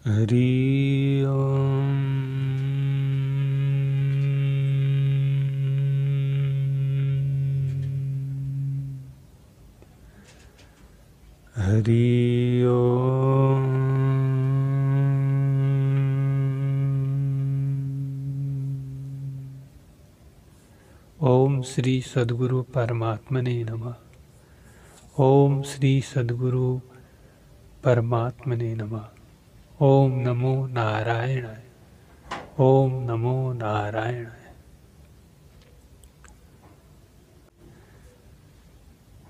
हरि ओम। हरि ओम। ओम श्री सद्गुरु परमात्मने नमः। ओम श्री सद्गुरु परमात्मने नमः। ओम नमो नारायणाय। ओम नमो नारायणाय।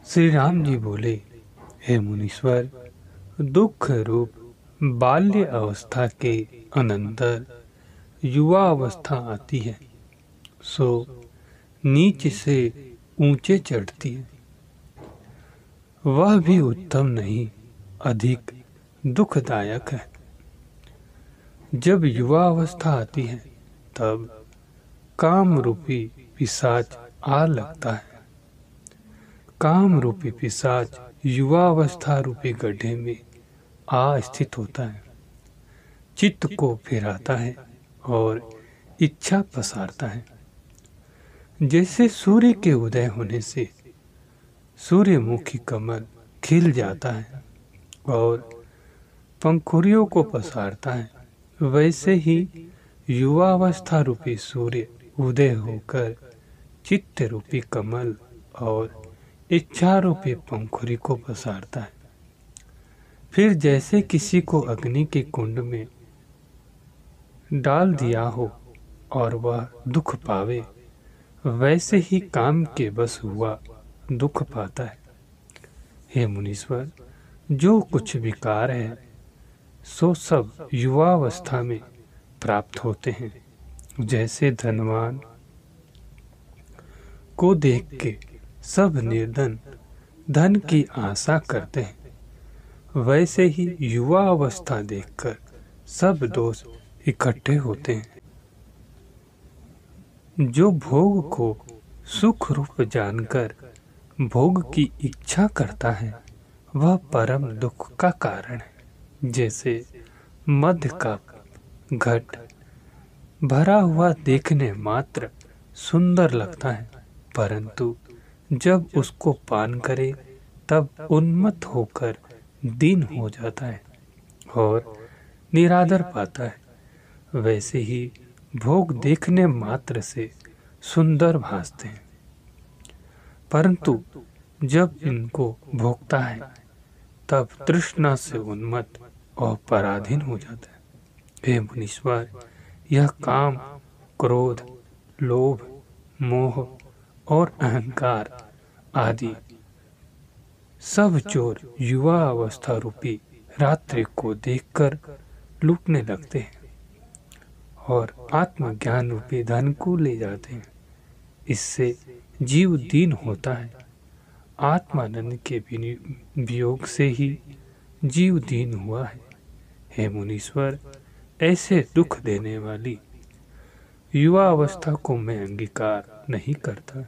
श्री राम जी बोले, हे मुनीश्वर, दुख रूप बाल्य अवस्था के अनंतर युवा अवस्था आती है, सो नीच से ऊंचे चढ़ती है। वह भी उत्तम नहीं, अधिक दुखदायक है। जब युवा अवस्था आती है तब काम रूपी पिशाच आ लगता है। काम रूपी पिशाच युवा अवस्था रूपी गड्ढे में आ स्थित होता है, चित्त को फिराता है और इच्छा पसारता है। जैसे सूर्य के उदय होने से सूर्यमुखी कमल खिल जाता है और पंखुड़ियों को पसारता है, वैसे ही युवावस्था रूपी सूर्य उदय होकर चित्त रूपी कमल और इच्छा रूपी पंखुड़ी को पसारता है। फिर जैसे किसी को अग्नि के कुंड में डाल दिया हो और वह दुख पावे, वैसे ही काम के बस हुआ दुख पाता है। हे मुनीश्वर, जो कुछ विकार है सो सब युवावस्था में प्राप्त होते हैं। जैसे धनवान को देख के सब निर्धन धन की आशा करते हैं, वैसे ही युवा अवस्था देखकर सब दोस्त इकट्ठे होते हैं। जो भोग को सुख रूप जानकर भोग की इच्छा करता है, वह परम दुख का कारण है। जैसे मध्य का घट भरा हुआ देखने मात्र सुंदर लगता है, परंतु जब उसको पान करे तब उन्मत्त होकर दीन हो जाता है और निरादर पाता है। वैसे ही भोग देखने मात्र से सुंदर भासते हैं, परंतु जब इनको भोगता है तब तृष्णा से उन्मत्त और पराधीन हो जाता है। हे मुनीश्वर, यह काम, क्रोध, लोभ, मोह और अहंकार आदि सब चोर युवा अवस्था रूपी रात्रि को देखकर लूटने लगते हैं और आत्मज्ञान रूपी धन को ले जाते हैं। इससे जीव दीन होता है। आत्मानंद के वियोग से ही जीव दीन हुआ है। हे मुनीश्वर, ऐसे दुख देने वाली युवा अवस्था को मैं अंगीकार नहीं करता।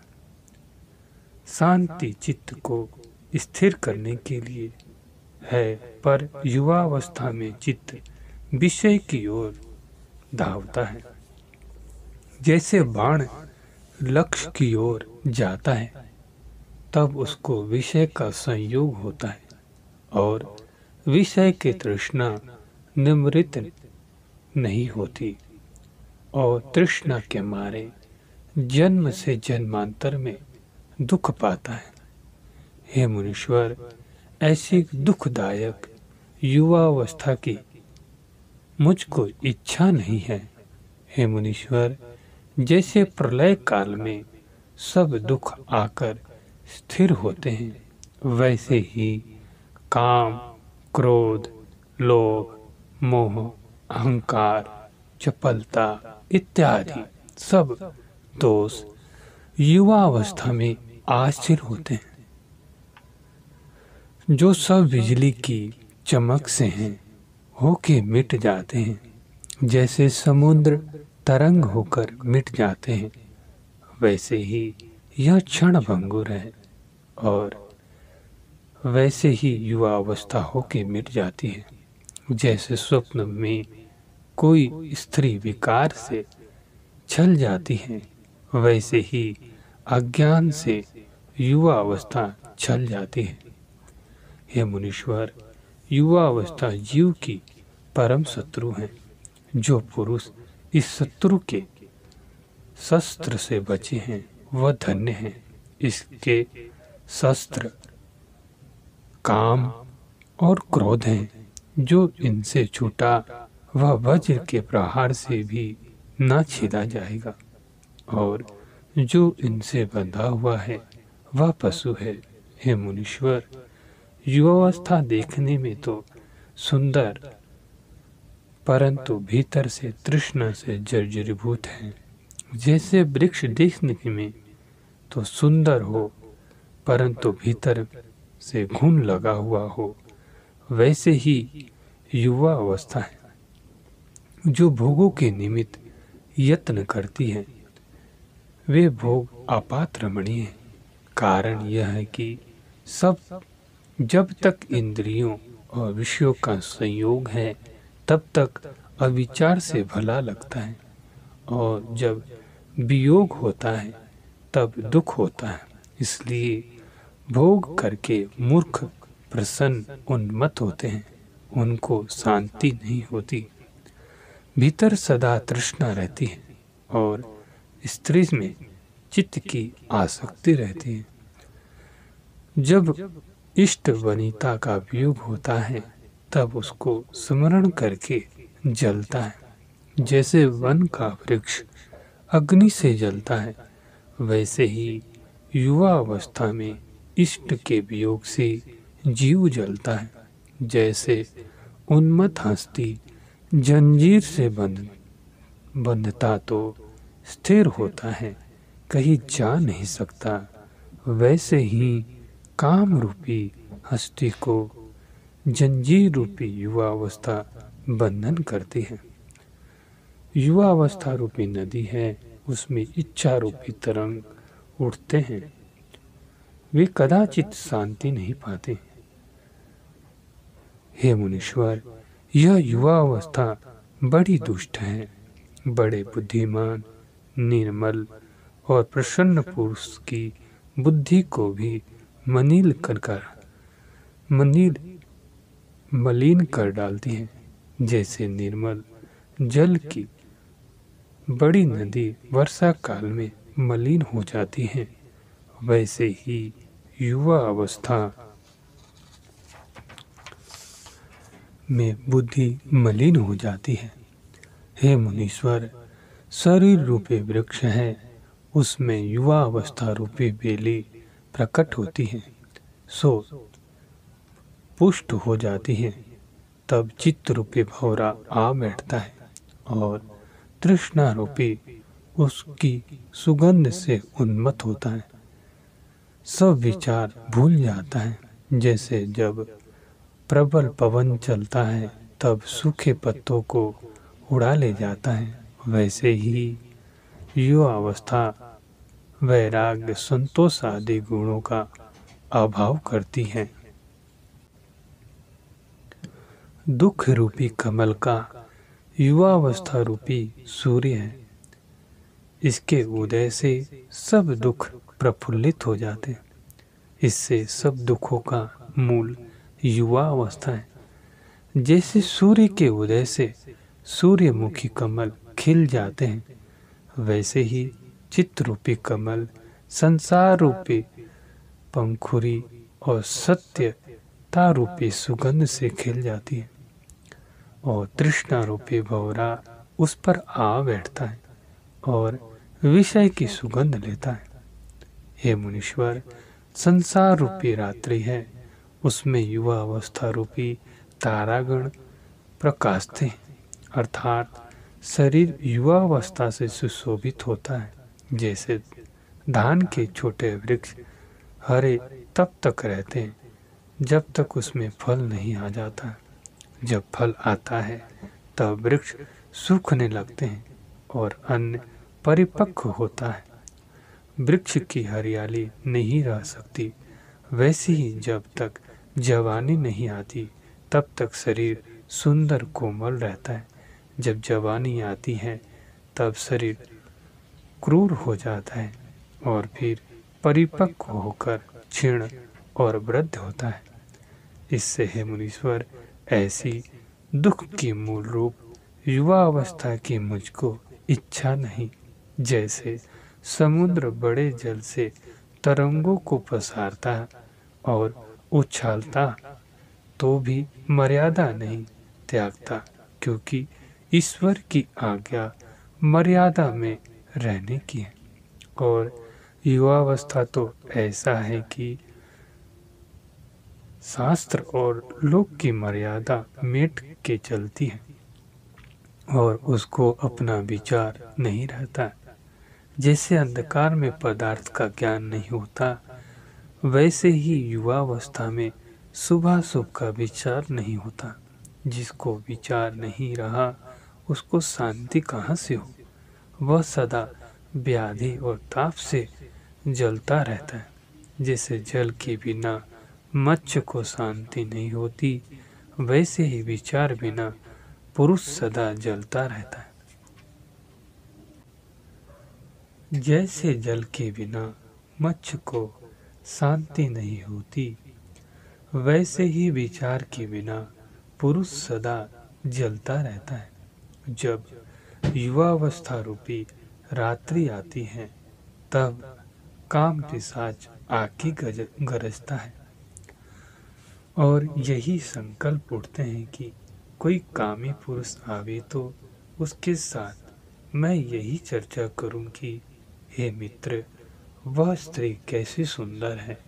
शांति चित्त को स्थिर करने के लिए है, पर युवा अवस्था में चित्त विषय की ओर धावता है। जैसे बाण लक्ष्य की ओर जाता है तब उसको विषय का संयोग होता है और विषय की तृष्णा निवृत्त नहीं होती और तृष्णा के मारे जन्म से जन्मांतर में दुख पाता है। हे मुनीश्वर, ऐसी दुखदायक युवा अवस्था की मुझको इच्छा नहीं है। हे मुनीश्वर, जैसे प्रलय काल में सब दुख आकर स्थिर होते हैं, वैसे ही काम, क्रोध, लोभ, मोह, अहंकार, चपलता इत्यादि सब दोष युवा अवस्था में आस्थिर होते हैं। जो सब बिजली की चमक से हैं, होके मिट जाते हैं। जैसे समुद्र तरंग होकर मिट जाते हैं, वैसे ही यह क्षण भंगुर है और वैसे ही युवा अवस्था होके मिट जाती है। जैसे स्वप्न में कोई स्त्री विकार से छल जाती है, वैसे ही अज्ञान से युवा अवस्था छल जाती है। हे मुनीश्वर, युवा अवस्था जीव की परम शत्रु है। जो पुरुष इस शत्रु के शस्त्र से बचे हैं वह धन्य है। इसके शस्त्र काम और क्रोध हैं। जो इनसे छूटा वह वज्र के प्रहार से भी न छेदा जाएगा, और जो इनसे बंधा हुआ है वह पशु है। हे मुनीश्वर, युवावस्था देखने में तो सुंदर, परंतु भीतर से तृष्णा से जर्जरीभूत है। जैसे वृक्ष देखने में तो सुंदर हो, परंतु भीतर से घुन लगा हुआ हो, वैसे ही युवा अवस्था है। जो भोगों के निमित्त यत्न करती है वे भोग आपात रमणीय है। कारण यह है कि जब तक इंद्रियों और विषयों का संयोग है तब तक अविचार से भला लगता है, और जब वियोग होता है तब दुख होता है। इसलिए भोग करके मूर्ख प्रसन्न उन्मत्त होते हैं, उनको शांति नहीं होती। भीतर सदा तृष्णा रहती है और स्त्री में चित्त की आसक्ति रहती है। जब इष्ट वनिता का वियोग होता है तब उसको स्मरण करके जलता है। जैसे वन का वृक्ष अग्नि से जलता है, वैसे ही युवा अवस्था में इष्ट के वियोग से जीव जलता है। जैसे उन्मत्त हस्ती जंजीर से बंधता तो स्थिर होता है, कहीं जा नहीं सकता, वैसे ही काम रूपी हस्ती को जंजीर रूपी युवा अवस्था बंधन करती है। युवा अवस्था रूपी नदी है, उसमें इच्छा रूपी तरंग उठते हैं, वे कदाचित शांति नहीं पाते। हे मुनीश्वर, यह युवा अवस्था बड़ी दुष्ट है। बड़े बुद्धिमान, निर्मल और प्रसन्न पुरुष की बुद्धि को भी मलिन कर डालती है। जैसे निर्मल जल की बड़ी नदी वर्षा काल में मलिन हो जाती है, वैसे ही युवा अवस्था में बुद्धि मलिन हो जाती है। हे मुनीश्वर, शरीर रूपी वृक्ष है, उसमें युवा अवस्था रूपी बेली प्रकट होती है, सो पुष्ट हो जाती है। तब चित्त रूपी भौरा आ बैठता है और तृष्णा रूपी उसकी सुगंध से उन्मत्त होता है। सब विचार भूल जाता है। जैसे जब प्रबल पवन चलता है तब सूखे पत्तों को उड़ा ले जाता है, वैसे ही युवा अवस्था वैराग्य, संतोष आदि गुणों का अभाव करती है। दुख रूपी कमल का युवा अवस्था रूपी सूर्य है। इसके उदय से सब दुख प्रफुल्लित हो जाते हैं। इससे सब दुखों का मूल युवा अवस्था है। जैसे सूर्य के उदय से सूर्यमुखी कमल खिल जाते हैं, वैसे ही चित्त रूपी कमल संसार रूपी पंखुरी और सत्यता रूपी सुगंध से खिल जाती है, और तृष्णा रूपी भौरा उस पर आ बैठता है और विषय की सुगंध लेता है। हे मुनीश्वर, संसार रूपी रात्रि है, उसमें युवा अवस्था रूपी तारागण प्रकाशते हैं, अर्थात शरीर युवा अवस्था से सुशोभित होता है। जैसे धान के छोटे वृक्ष हरे तब तक रहते हैं जब तक उसमें फल नहीं आ जाता। जब फल आता है तब वृक्ष सूखने लगते हैं और अन्न परिपक्व होता है। वृक्ष की हरियाली नहीं रह सकती, वैसे ही जब तक जवानी नहीं आती तब तक शरीर सुंदर कोमल रहता है। जब जवानी आती है तब शरीर क्रूर हो जाता है और फिर परिपक्व होकर क्षीण और वृद्ध होता है। इससे हे मुनीश्वर, ऐसी दुख की मूल रूप युवा अवस्था की मुझको इच्छा नहीं। जैसे समुद्र बड़े जल से तरंगों को पसारता और उछालता तो भी मर्यादा नहीं त्यागता, क्योंकि ईश्वर की आज्ञा मर्यादा में रहने की है। और युवावस्था तो ऐसा है कि शास्त्र और लोक की मर्यादा मेट के चलती है और उसको अपना विचार नहीं रहता। जैसे अंधकार में पदार्थ का ज्ञान नहीं होता, वैसे ही युवावस्था में शुभाशुभ का विचार नहीं होता। जिसको विचार नहीं रहा उसको शांति कहाँ से हो। वह सदा व्याधि और ताप से जलता रहता है। जैसे जल के बिना मत्स्य को शांति नहीं होती, वैसे ही विचार बिना पुरुष सदा जलता रहता है। जैसे जल के बिना मत्स्य को शांति नहीं होती, वैसे ही विचार के बिना पुरुष सदा जलता रहता है। जब युवावस्था रूपी रात्रि आती है तब काम पिशाच आके गरजता है और यही संकल्प उठते हैं कि कोई कामी पुरुष आवे तो उसके साथ मैं यही चर्चा करूं कि हे मित्र, वह स्त्री कैसी सुंदर है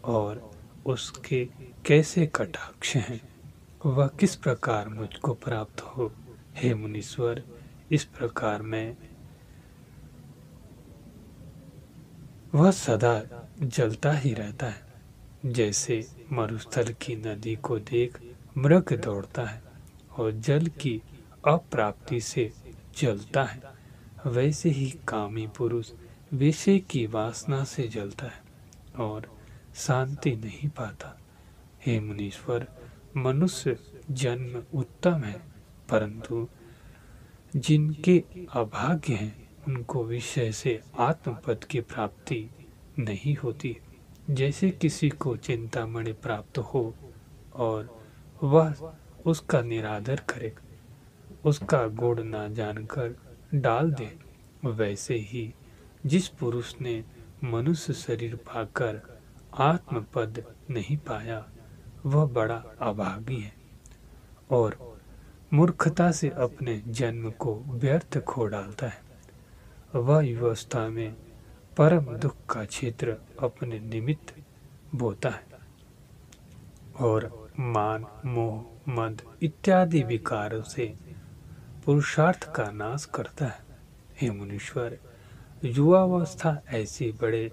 और उसके कैसे कटाक्ष हैं, वह किस प्रकार मुझको प्राप्त हो। हे मुनीश्वर, इस प्रकार मैं वह सदा जलता ही रहता है। जैसे मरुस्थल की नदी को देख मृग दौड़ता है और जल की अप्राप्ति से जलता है, वैसे ही कामी पुरुष विषय की वासना से जलता है और शांति नहीं पाता। हे मुनीश्वर, मनुष्य जन्म उत्तम है, परंतु जिनके अभाग्य हैं उनको विषय से आत्मपद की प्राप्ति नहीं होती। जैसे किसी को चिंतामणि प्राप्त हो और वह उसका निरादर करे, उसका गुण ना जानकर डाल दे, वैसे ही जिस पुरुष ने मनुष्य शरीर पाकर आत्मपद नहीं पाया, वह बड़ा अभागी है और मूर्खता से अपने जन्म को व्यर्थ खो डालता है। वह युवावस्था में परम दुख का क्षेत्र अपने निमित्त बोता है और मान, मोह, मद इत्यादि विकारों से पुरुषार्थ का नाश करता है। हे मुनीश्वर, युवावस्था ऐसे बड़े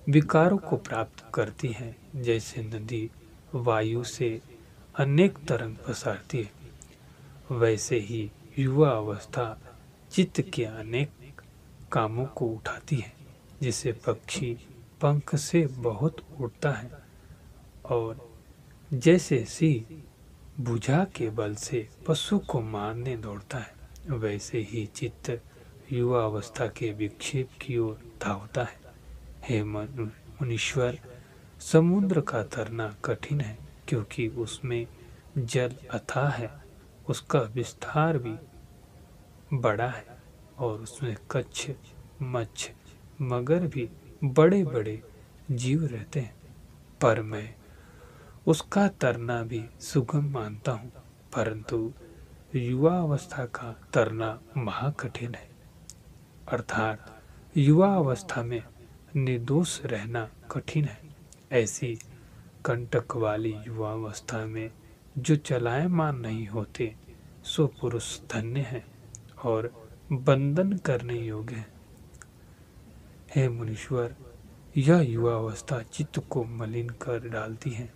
विकारों को प्राप्त करती है जैसे नदी वायु से अनेक तरंग पसारती है, वैसे ही युवा अवस्था चित्त के अनेक कामों को उठाती है। जिसे पक्षी पंख से बहुत उड़ता है और जैसे सिंह भुजा के बल से पशु को मारने दौड़ता है, वैसे ही चित्त युवा अवस्था के विक्षेप की ओर धावता है। हे मुनीश्वर, समुद्र का तरना कठिन है क्योंकि उसमें जल अथाह है, उसका विस्तार भी बड़ा है और उसमें कच्छ, मच्छ, मगर भी बड़े बड़े जीव रहते हैं। पर मैं उसका तरना भी सुगम मानता हूँ, परंतु युवा अवस्था का तरना महाकठिन है। अर्थात युवा अवस्था में निर्दोष रहना कठिन है। ऐसी कंटक वाली युवा अवस्था में जो चलायमान नहीं होते, सो पुरुष धन्य है और बंधन करने योग्य है। हे मुनीश्वर, यह युवा अवस्था चित्त को मलिन कर डालती है।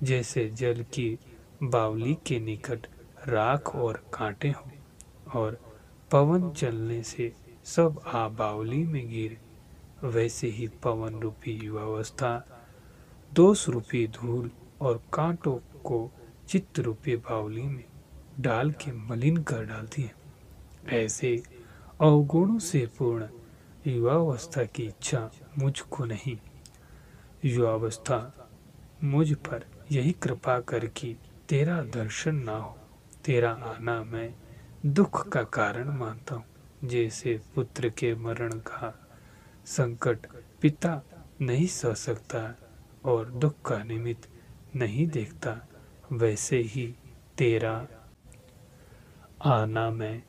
जैसे जल की बावली के निकट राख और कांटे हो और पवन चलने से सब आ बावली में गिर, वैसे ही पवन रूपी युवावस्था दोष रूपी धूल और कांटों को चित्त रूपी बावली में डाल के मलिन कर डालती है। ऐसे अवगुणों से पूर्ण युवावस्था की इच्छा मुझको नहीं। युवावस्था मुझ पर यही कृपा कर कि तेरा दर्शन ना हो। तेरा आना मैं दुख का कारण मानता हूँ। जैसे पुत्र के मरण का संकट पिता नहीं सह सकता और दुख का निमित्त नहीं देखता, वैसे ही तेरा आना मैं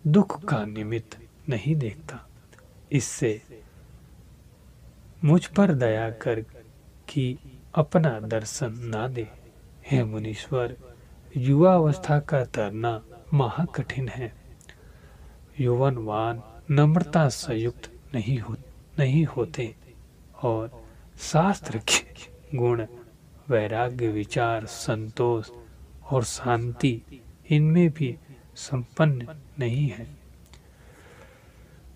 दुख का निमित्त नहीं देखता। इससे मुझ पर दया कर कि अपना दर्शन ना दे। हे मुनीश्वर, युवावस्था का तरना महाकठिन है। यौवनवान नम्रता संयुक्त नहीं होते और शास्त्र के गुण वैराग्य, विचार, संतोष और शांति इनमें भी संपन्न नहीं है।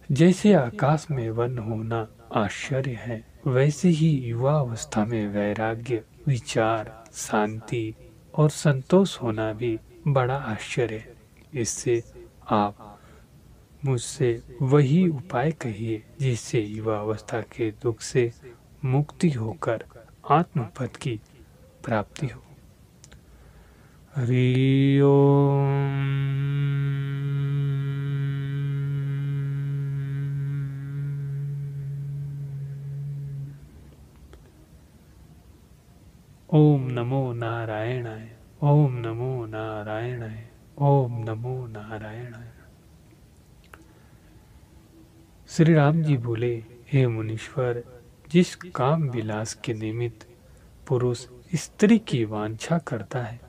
जैसे आकाश में वन होना आश्चर्य है, वैसे ही युवावस्था में वैराग्य, विचार, शांति और संतोष होना भी बड़ा आश्चर्य है। इससे आप मुझसे वही उपाय कहिए जिससे युवावस्था के दुख से मुक्ति होकर आत्मपद की प्राप्ति हो। हरि ओम नमो नारायणाय। ओम नमो नारायणाय। ओम नमो नारायणाय। श्री राम जी बोले, हे मुनीश्वर, जिस काम विलास के निमित्त पुरुष स्त्री की वांछा करता है,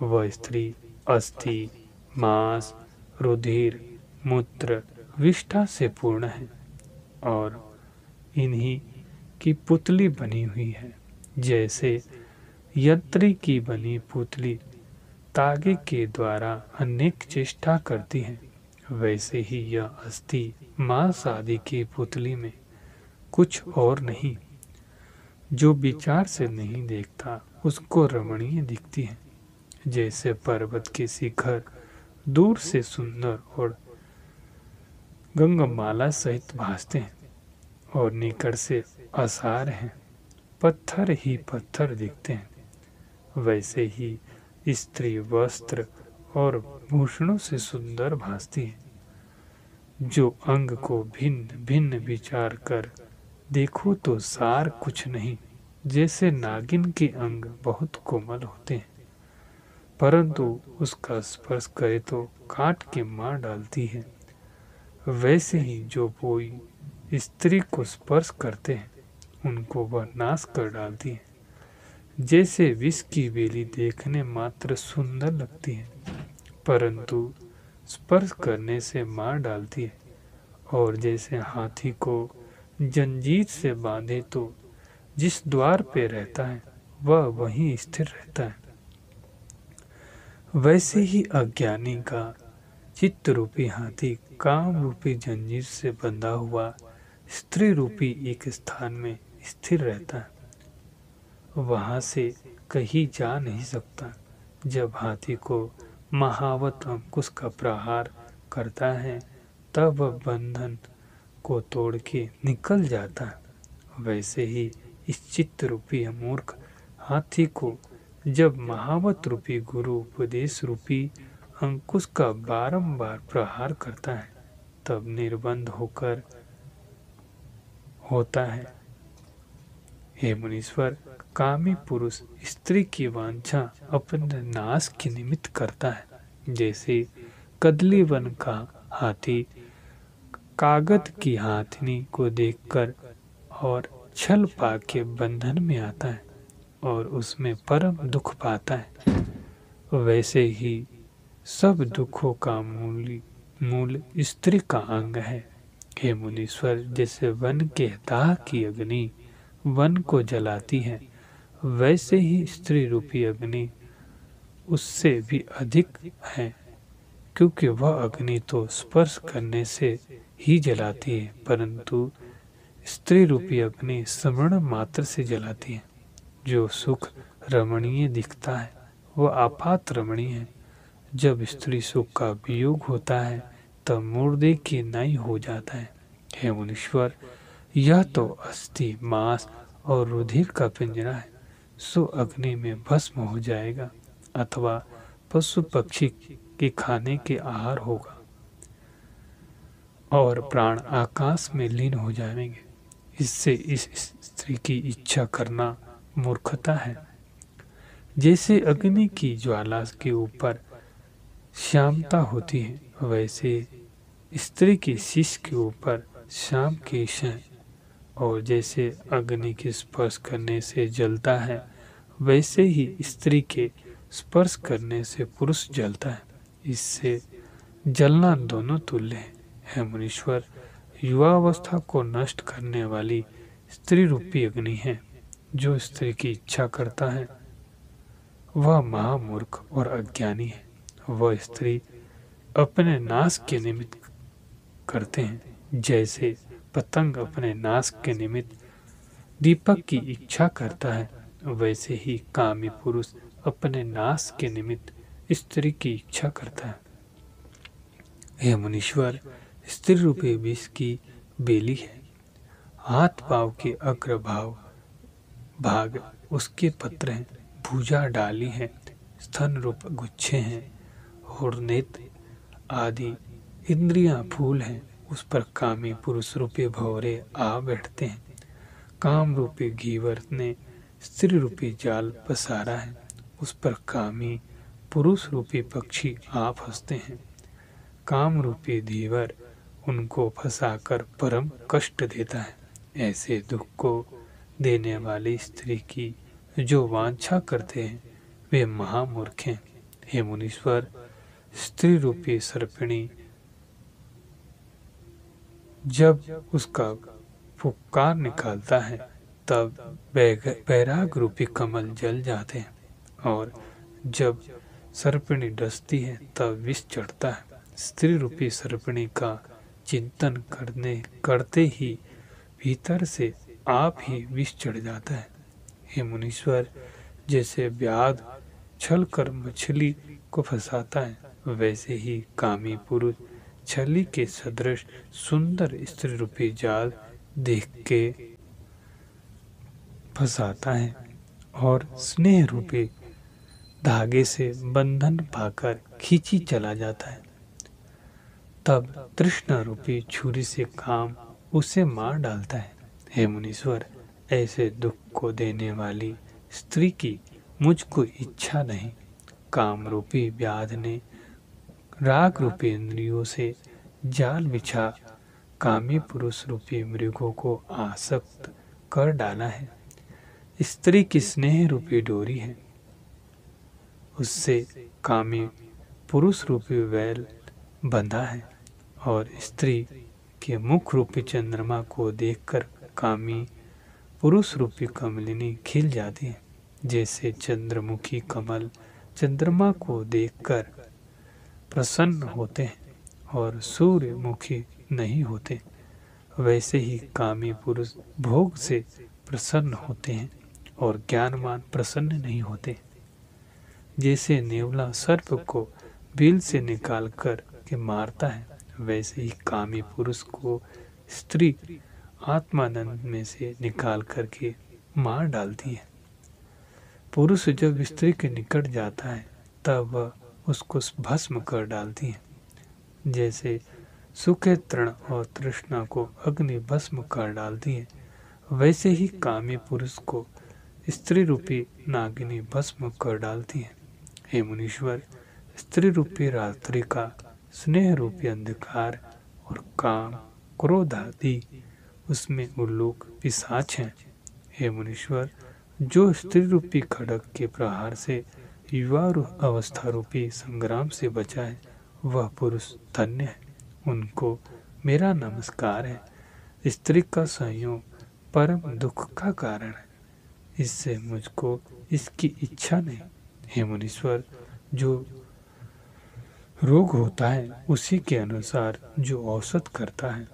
वह स्त्री अस्थि, मांस, रुधिर, मूत्र, विष्ठा से पूर्ण है और इन्हीं की पुतली बनी हुई है। जैसे यंत्री की बनी पुतली तागे के द्वारा अनेक चेष्टा करती है, वैसे ही यह अस्थि, मांस आदि की पुतली में कुछ और नहीं। जो विचार से नहीं देखता उसको रमणीय दिखती है। जैसे पर्वत के शिखर दूर से सुंदर और गंगमाला सहित भासते हैं और निकट से असार हैं, पत्थर ही पत्थर दिखते हैं, वैसे ही स्त्री वस्त्र और भूषणों से सुंदर भासती है। जो अंग को भिन्न भिन्न विचार कर देखो तो सार कुछ नहीं। जैसे नागिन के अंग बहुत कोमल होते हैं, परंतु उसका स्पर्श करे तो काट के मार डालती है, वैसे ही जो कोई स्त्री को स्पर्श करते हैं उनको वह नाश कर डालती है। जैसे विष की बेली देखने मात्र सुंदर लगती है, परंतु स्पर्श करने से मार डालती है। और जैसे हाथी को जंजीर से बांधे तो जिस द्वार पे रहता है वह वहीं स्थिर रहता है, वैसे ही अज्ञानी का चित्त रूपी हाथी काम रूपी जंजीर से बंधा हुआ स्त्री रूपी एक स्थान में स्थिर रहता है, वहां से कहीं जा नहीं सकता। जब हाथी को महावत अंकुश का प्रहार करता है तब वह बंधन को तोड़ के निकल जाता है। वैसे ही इस चित्त रूपी मूर्ख हाथी को जब महावत रूपी गुरु उपदेश रूपी अंकुश का बारंबार प्रहार करता है तब निर्बंध होकर होता है। हे मुनीश्वर, कामी पुरुष स्त्री की वांछा अपने नाश के निमित्त करता है। जैसे कदली वन का हाथी कागद की हाथिनी को देखकर और छल पाके बंधन में आता है और उसमें परम दुख पाता है, वैसे ही सब दुखों का मूल स्त्री का अंग है। हे मुनीश्वर, जैसे वन के दाह की अग्नि वन को जलाती है, वैसे ही स्त्री रूपी अग्नि उससे भी अधिक है, क्योंकि वह अग्नि तो स्पर्श करने से ही जलाती है, परंतु स्त्री रूपी अग्नि स्मरण मात्र से जलाती है। जो सुख रमणीय दिखता है वह आपात रमणीय है, जब स्त्री सुख का वियोग होता है तब मुर्दे की नाई हो जाता है। हे मुनीश्वर, यह तो अस्थि, मांस और रुधिर का पिंजरा है, सो अग्नि में भस्म हो जाएगा अथवा पशु पक्षी के खाने के आहार होगा और प्राण आकाश में लीन हो जाएंगे। इससे इस स्त्री की इच्छा करना मूर्खता है। जैसे अग्नि की ज्वाला के ऊपर श्यामता होती है, वैसे स्त्री की शीश के ऊपर श्याम केश हैं। और जैसे अग्नि के स्पर्श करने से जलता है, वैसे ही स्त्री के स्पर्श करने से पुरुष जलता है। इससे जलना दोनों तुल्य है। हे मुनीश्वर, युवावस्था को नष्ट करने वाली स्त्री रूपी अग्नि है। जो स्त्री की इच्छा करता है वह महामूर्ख और अज्ञानी है। वह स्त्री अपने नाश के निमित्त करते हैं। जैसे पतंग अपने नाश के निमित्त दीपक की इच्छा करता है, वैसे ही कामी पुरुष अपने नाश के निमित्त स्त्री की इच्छा करता है। हे मुनीश्वर, स्त्री रूपी विष की बेली है। हाथ पांव के अग्र भाग उसके पत्र हैं, भुजा डाली है, स्तन रूप गुच्छे हैं और नेत्र आदि इंद्रियां फूल हैं। उस पर कामी पुरुष रूपी भंवरे आ बैठते हैं। काम रूपी घीवर ने स्त्री रूपी जाल पसारा है, उस पर कामी पुरुष रूपी पक्षी आ फंसते हैं। काम रूपी धीवर उनको फंसाकर परम कष्ट देता है। ऐसे दुख को देने वाली स्त्री की जो वांछा करते हैं वे महामूर्ख हैं। हे मुनीश्वर, स्त्री रूपी सर्पिणी जब उसका फुफकार निकालता है तब बैराग रूपी कमल जल जाते हैं और जब सर्पिणी डसती है तब विष चढ़ता है। स्त्री रूपी सर्पिणी का चिंतन करते ही भीतर से आप ही विष चढ़ जाता है। हे मुनीश्वर, जैसे व्याध छल कर मछली को फंसाता है, वैसे ही कामी पुरुष छली के सदृश सुंदर स्त्री रूपी जाल देख के फंसाता है और स्नेह रूपी धागे से बंधन पाकर खींची चला जाता है। तब तृष्णा रूपी छुरी से काम उसे मार डालता है। हे मुनीश्वर, ऐसे दुख को देने वाली स्त्री की मुझको इच्छा नहीं। काम रूपी व्याध ने राग रूपी इंद्रियों से जाल बिछा कामी पुरुष रूपी मृगों को आसक्त कर डाला है। स्त्री की स्नेह रूपी डोरी है, उससे कामी पुरुष रूपी वैल बंधा है और स्त्री के मुख रूपी चंद्रमा को देखकर कामी पुरुष रूपी कमलिनी खिल जाती है। जैसे चंद्रमुखी कमल चंद्रमा को देखकर प्रसन्न होते हैं और सूर्यमुखी नहीं होते, वैसे ही कामी पुरुष भोग से प्रसन्न होते हैं और ज्ञानवान प्रसन्न नहीं होते। जैसे नेवला सर्प को बिल से निकाल कर के मारता है, वैसे ही कामी पुरुष को स्त्री आत्मानंद में से निकाल करके मार डालती है। पुरुष जब स्त्री के निकट जाता है तब वह उसको भस्म कर डालती है। जैसे सूखे तृण और तृष्णा को अग्नि भस्म कर डालती है, वैसे ही कामी पुरुष को स्त्री रूपी नागिनी भस्म कर डालती है। हे मुनीश्वर, स्त्री रूपी रात्रि का स्नेह रूपी अंधकार और काम क्रोध आदि उसमें उल्लूक पिशाच हैं। हे मुनीश्वर, जो स्त्री रूपी खड्ग के प्रहार से युवा अवस्था रूपी संग्राम से बचा है वह पुरुष धन्य है। उनको मेरा नमस्कार है। स्त्री का संयोग परम दुख का कारण है, इससे मुझको इसकी इच्छा नहीं। हे मुनीश्वर, जो रोग होता है उसी के अनुसार जो औषध करता है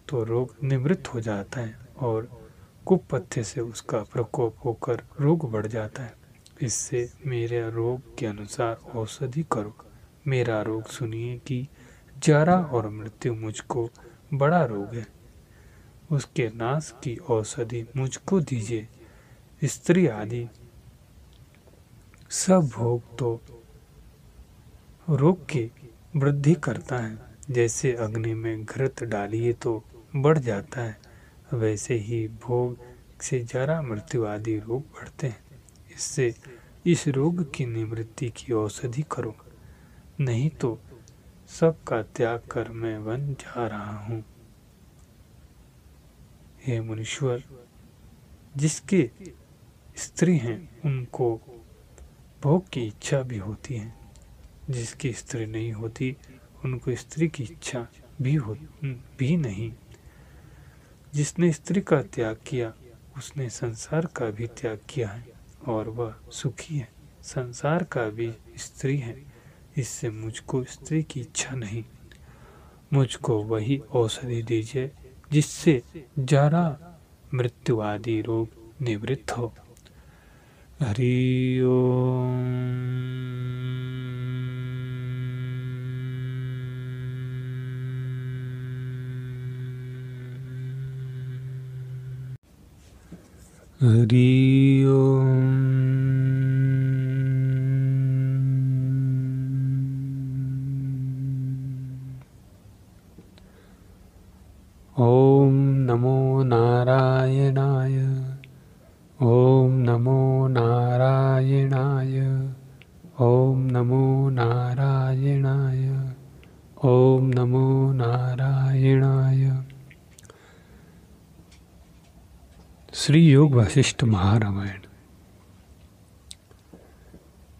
तो रोग निवृत्त हो जाता है और कुपथ्य से उसका प्रकोप होकर रोग बढ़ जाता है। इससे मेरे रोग के अनुसार औषधि करो। मेरा रोग सुनिए कि जरा और मृत्यु मुझको बड़ा रोग है। उसके नाश की औषधि मुझको दीजिए। स्त्री आदि सब भोग तो रोग की वृद्धि करता है। जैसे अग्नि में घृत डालिए तो बढ़ जाता है, वैसे ही भोग से जरा मृत्यु आदि रोग बढ़ते हैं। इससे इस रोग की निवृत्ति की औषधि करो, नहीं तो सबका त्याग कर मैं बन जा रहा हूँ। हे मुनीश्वर, जिसके स्त्री हैं उनको भोग की इच्छा भी होती है, जिसकी स्त्री नहीं होती उनको स्त्री की इच्छा भी नहीं। जिसने स्त्री का त्याग किया उसने संसार का भी त्याग किया है और वह सुखी है। संसार का भी स्त्री है, इससे मुझको स्त्री की इच्छा नहीं। मुझको वही औषधि दीजिए जिससे जरा मृत्यु आदि रोग निवृत्त हो। हरि ओम। हरि ओम। ओम नमो नारायणाय। ओम नमो नारायणाय। ओम नमो नारायणाय। ओम नमो नारायणाय। श्री योग वशिष्ठ महारामायण।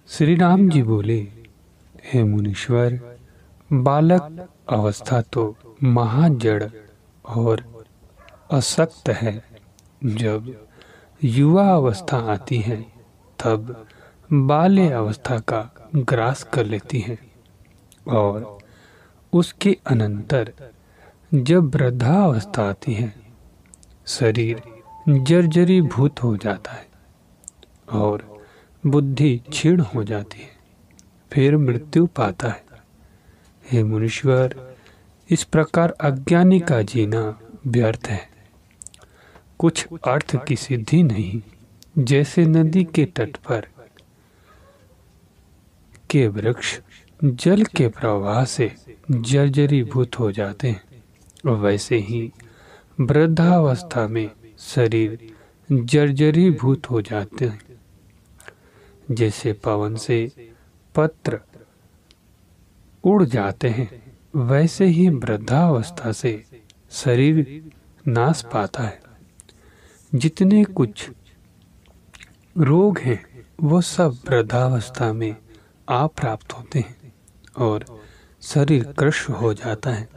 श्री राम जी बोले, हे मुनीश्वर, बालक अवस्था तो महाजड़ और असक्त है। जब युवा अवस्था आती है तब बाल्य अवस्था का ग्रास कर लेती है और उसके अनंतर जब वृद्धावस्था आती है शरीर जर्जरी भूत हो जाता है और बुद्धि क्षीण हो जाती है, फिर मृत्यु पाता है। हे मुनीश्वर, इस प्रकार अज्ञानी का जीना व्यर्थ है, कुछ अर्थ की सिद्धि नहीं। जैसे नदी के तट पर के वृक्ष जल के प्रवाह से जर्जरीभूत हो जाते हैं, वैसे ही वृद्धावस्था में शरीर जर्जरीभूत हो जाते हैं। जैसे पवन से पत्र उड़ जाते हैं, वैसे ही वृद्धावस्था से शरीर नाश पाता है। जितने कुछ रोग हैं वो सब वृद्धावस्था में आ प्राप्त होते हैं और शरीर कृश हो जाता है।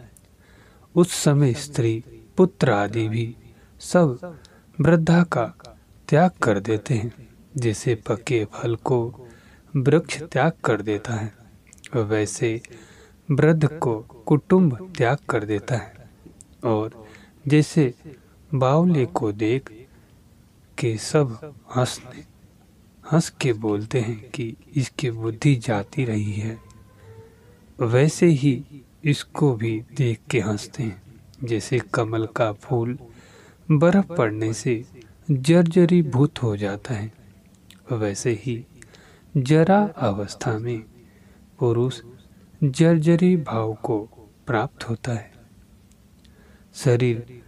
उस समय स्त्री पुत्र आदि भी सब वृद्धा का त्याग कर देते हैं। जैसे पके फल को वृक्ष त्याग कर देता है, वैसे वृद्ध को कुटुंब त्याग कर देता है। और जैसे बावले को देख के सब हंस के बोलते हैं कि इसकी बुद्धि जाती रही है, वैसे ही इसको भी देख के हंसते हैं। जैसे कमल का फूल बर्फ पड़ने से जर्जरीभूत हो जाता है, वैसे ही जरा अवस्था में पुरुष जर्जरी भाव को प्राप्त होता है। शरीर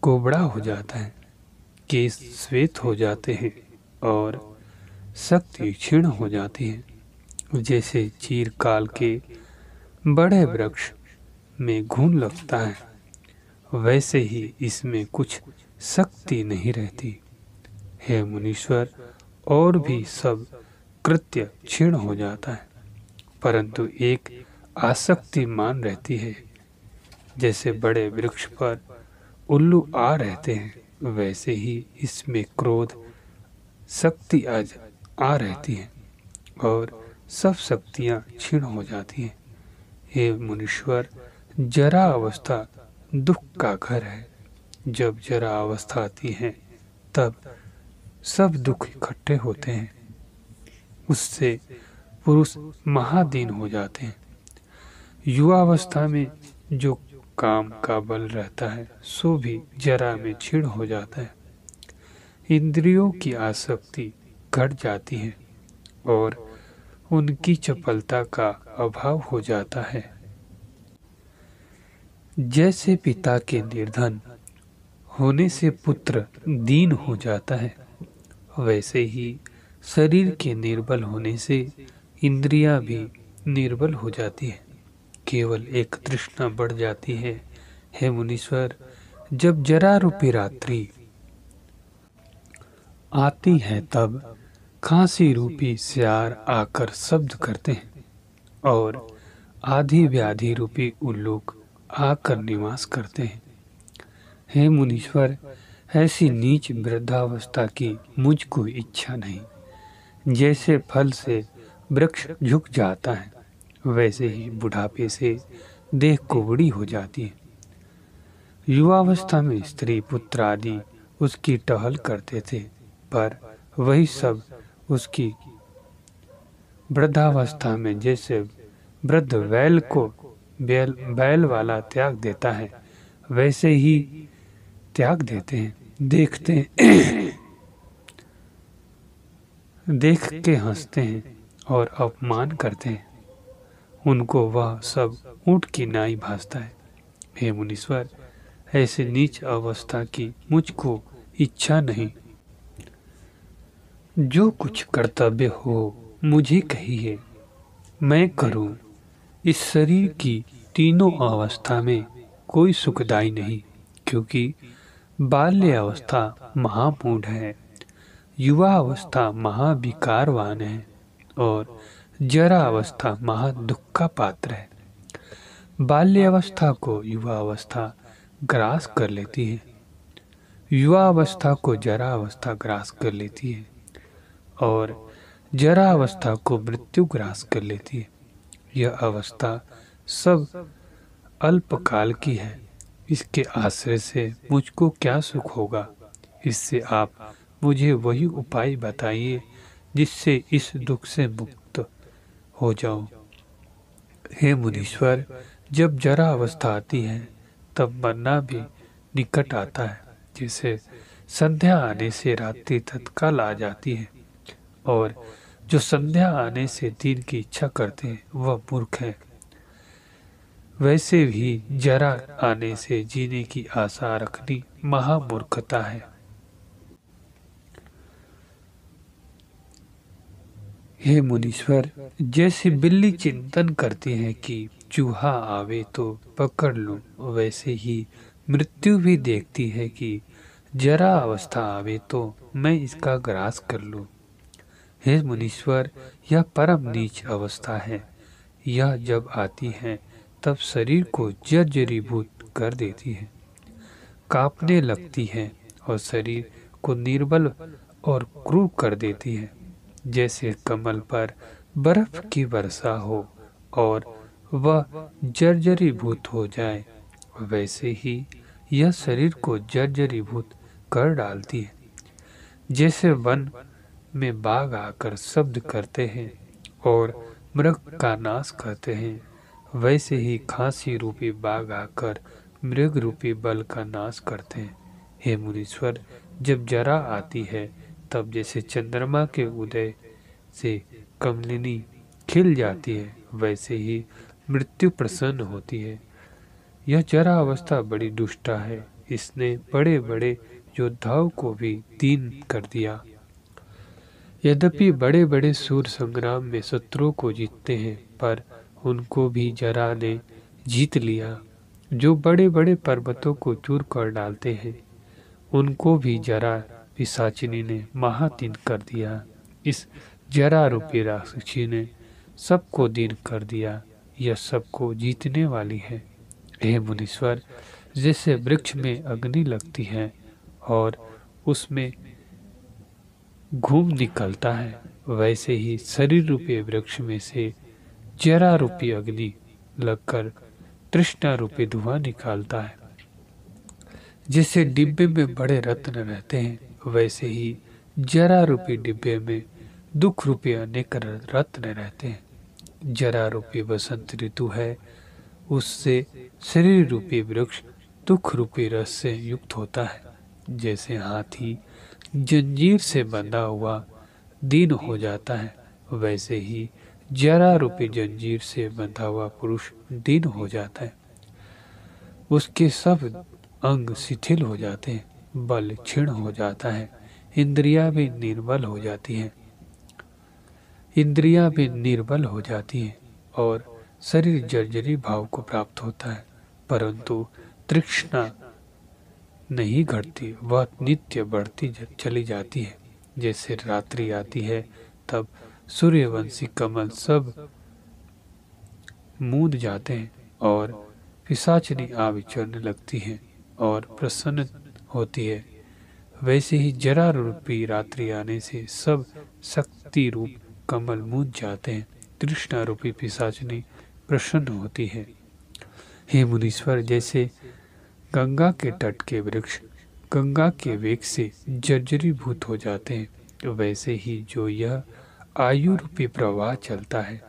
कोबड़ा हो जाता है, केश श्वेत हो जाते हैं और शक्ति क्षीण हो जाती है। जैसे चीरकाल के बड़े वृक्ष में घून लगता है, वैसे ही इसमें कुछ शक्ति नहीं रहती। हे मुनीश्वर, और भी सब कृत्य क्षीण हो जाता है, परंतु एक आसक्ति मान रहती है। जैसे बड़े वृक्ष पर उल्लू आ रहते हैं, वैसे ही इसमें क्रोध शक्ति आ रहती है और सब शक्तियां क्षीण हो जाती हैं। हे मुनीश्वर, जरा अवस्था दुख का घर है। जब जरा अवस्था आती है तब सब दुख इकट्ठे होते हैं, उससे पुरुष महादीन हो जाते हैं। युवावस्था में जो काम का बल रहता है सो भी जरा में क्षीण हो जाता है। इंद्रियों की आसक्ति घट जाती है और उनकी चपलता का अभाव हो जाता है। जैसे पिता के निर्धन होने से पुत्र दीन हो जाता है, वैसे ही शरीर के निर्बल होने से इंद्रियां भी निर्बल हो जाती है। केवल एक तृष्णा बढ़ जाती है। हे मुनीश्वर, जब जरा रूपी रात्रि आती है तब खांसी रूपी सियार आकर शब्द करते हैं और आधी व्याधि रूपी उल्लूक आकर निवास करते हैं। हे मुनीश्वर, ऐसी नीच वृद्धावस्था की मुझको इच्छा नहीं। जैसे फल से वृक्ष झुक जाता है, वैसे ही बुढ़ापे से देह कुबड़ी हो जाती है। युवावस्था में स्त्री पुत्र आदि उसकी टहल करते थे, पर वही सब उसकी वृद्धावस्था में जैसे वृद्ध बैल वाला त्याग देता है, वैसे ही त्याग देते हैं। देख के हंसते हैं और अपमान करते हैं। उनको वह सब ऊंट की नाई भासता है। हे मुनीश्वर, ऐसे नीच अवस्था की मुझको इच्छा नहीं। जो कुछ कर्तव्य हो मुझे कहिए, मैं करूं। इस शरीर की तीनों अवस्था में कोई सुखदाई नहीं, क्योंकि बाल्य अवस्था महामूढ़ है, युवा अवस्था महाविकारवान है और जरा अवस्था महादुख का पात्र है। बाल्य अवस्था को युवा अवस्था ग्रास कर लेती है, युवा अवस्था को जरा अवस्था ग्रास कर लेती है और जरा अवस्था को मृत्यु ग्रास कर लेती है। यह अवस्था सब अल्पकाल की है। इसके आश्रय से मुझको क्या सुख होगा? इससे आप मुझे वही उपाय बताइए जिससे इस दुख से मुक्त हो जाऊं। हे मुनीश्वर, जब जरा अवस्था आती है तब मरना भी निकट आता है। जैसे संध्या आने से रात्रि तत्काल आ जाती है और जो संध्या आने से दिन की इच्छा करते हैं वह मूर्ख है, वैसे भी जरा आने से जीने की आशा रखनी महामूर्खता है। हे मुनीश्वर, जैसे बिल्ली चिंतन करती है कि चूहा आवे तो पकड़ लूं, वैसे ही मृत्यु भी देखती है कि जरा अवस्था आवे तो मैं इसका ग्रास कर लूं। हे मुनीश्वर, यह परम नीच अवस्था है। यह जब आती है तब शरीर को जर्जरीभूत कर देती है, कांपने लगती है और शरीर को निर्बल और क्रूर कर देती है। जैसे कमल पर बर्फ की वर्षा हो और वह जर्जरीभूत हो जाए, वैसे ही यह शरीर को जर्जरीभूत कर डालती है। जैसे वन में बाघ आकर शब्द करते हैं और मृग का नाश करते हैं, वैसे ही खांसी रूपी बाघ आकर मृग रूपी बल का नाश करते हैं। हे मुनीश्वर, जब जरा आती है तब जैसे चंद्रमा के उदय से कमलिनी खिल जाती है, वैसे ही मृत्यु प्रसन्न होती है। यह जरा अवस्था बड़ी दुष्टा है। इसने बड़े बड़े योद्धाओं को भी दीन कर दिया। यद्यपि बड़े बड़े सूर संग्राम में शत्रुओं को जीतते हैं, पर उनको भी जरा ने जीत लिया। जो बड़े बड़े पर्वतों को चूर कर डालते हैं, उनको भी जरा पिशाचिनी ने महादीन कर दिया। इस जरा रूपी राक्षसी ने सबको दीन कर दिया। यह सबको जीतने वाली है। हे मुनीश्वर, जैसे वृक्ष में अग्नि लगती है और उसमें घूम निकलता है, वैसे ही शरीर रूपी वृक्ष में से जरा रूपी अग्नि लगकर तृष्णा रूपी धुआं निकालता है। जैसे डिब्बे में बड़े रत्न रहते हैं, वैसे ही जरा रूपी डिब्बे में दुख रूपी अनेक रत्न रहते हैं। जरा रूपी बसंत ऋतु है, उससे शरीर रूपी वृक्ष दुख रूपी रस से युक्त होता है। जैसे हाथी जंजीर से बंधा हुआ दीन हो जाता है, वैसे ही जरा रूपी जंजीर से बंधा हुआ पुरुष दीन हो जाता है। उसके सब अंग शिथिल हो जाते हैं, बल क्षीण हो जाता है, इंद्रियां भी निर्बल हो जाती हैं, और शरीर जर्जरी भाव को प्राप्त होता है। परंतु तृष्णा नहीं घटती, वह नित्य बढ़ती चली जाती है। जैसे रात्रि आती है तब सूर्यवंशी कमल सब मूंद जाते हैं और पिशाचनी आ विचरने लगती है और प्रसन्न होती है। वैसे ही जरा रूपी रात्रि आने से सब शक्ति रूप कमल मूंद जाते हैं, तृष्णा रूपी पिशाचनी प्रसन्न होती है। हे मुनीश्वर, जैसे गंगा के तट के वृक्ष गंगा के वेग से जर्जरीभूत हो जाते हैं, वैसे ही जो यह आयु रूपी प्रवाह चलता है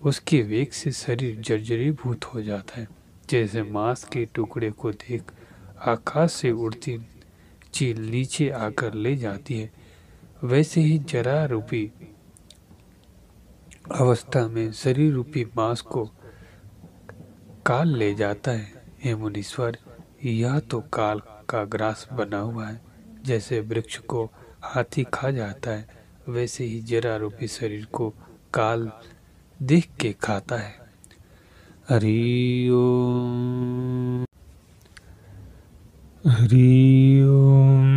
उसके वेग से शरीर जर्जरीभूत हो जाता है। जैसे मांस के टुकड़े को देख आकाश से उड़ती चील नीचे आकर ले जाती है, वैसे ही जरा रूपी अवस्था में शरीर रूपी मांस को काल ले जाता है। हे मुनीश्वर, यह तो काल का ग्रास बना हुआ है। जैसे वृक्ष को हाथी खा जाता है, वैसे ही जरा रूपी शरीर को काल देख के खाता है। हरि ओम, हरि ओम।